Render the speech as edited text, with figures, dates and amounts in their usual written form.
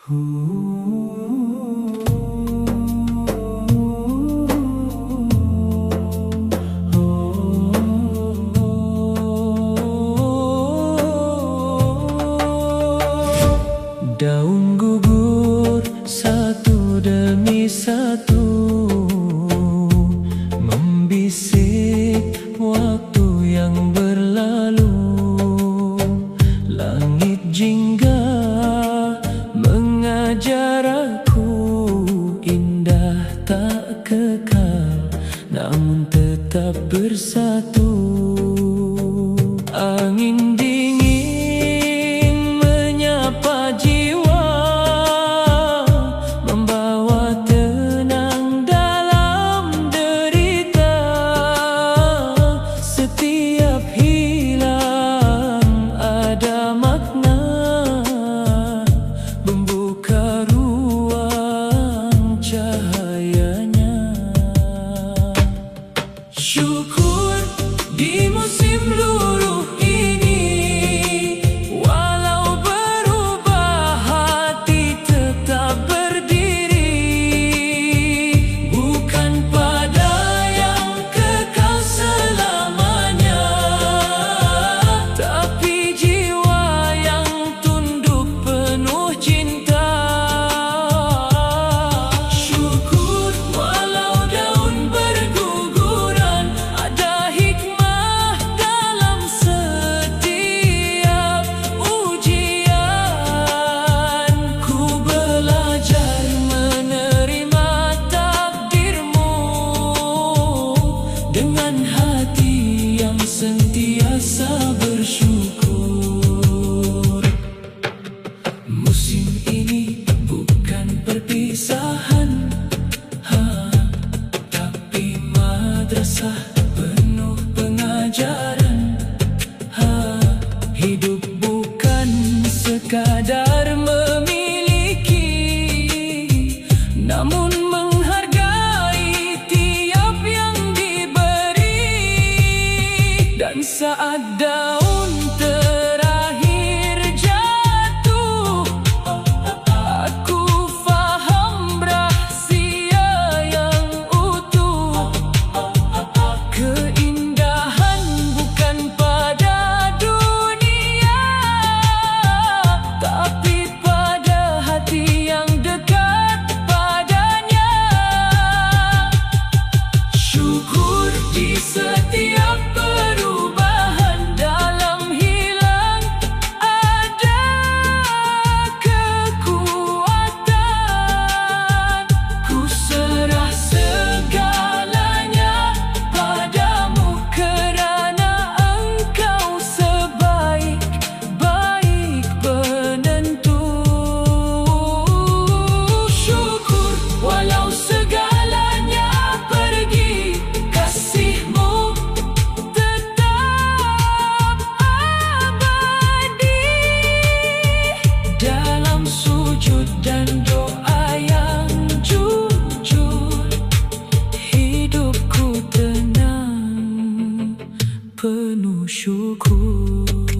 Daun gugur satu demi satu, membisik waktu yang berlalu. Langit jingga mengajar aku, indah tak kekal namun tetap bersatu. Angin dingin menyapa jiwa, membawa tenang dalam derita. Setiap hilang ada makna, membuka ruang cahayanya. Syukur di musim luruh ini, walau berubah hati tetap berdiri. Bukan pada yang kekal selamanya, tapi jiwa yang tunduk penuh cinta. Syukur walau daun berguguran, ada hikmah dalam setiap ujian. Ku belajar menerima takdirmu dengan hati yang sentiasa bersyukur. Musim ini bukan perpisahan, tapi madrasah penuh pengajaran. Hidup bukan sekadar memiliki, namun menghargai tiap yang diberi. Dan saat daun terakhir jatuh, aku faham rahsia yang utuh. Keindahan bukan pada dunia, tapi pada hati yang dekat padanya. Syukur di setiap perubahan, dalam hilang ada kekuatan. Ku serah segalanya padamu, kerana engkau sebaik-baik penentu. Syukur walau segalanya pergi, kasihmu tetap abadi. Dalam sujud dan doa yang jujur, hidupku tenang penuh syukur.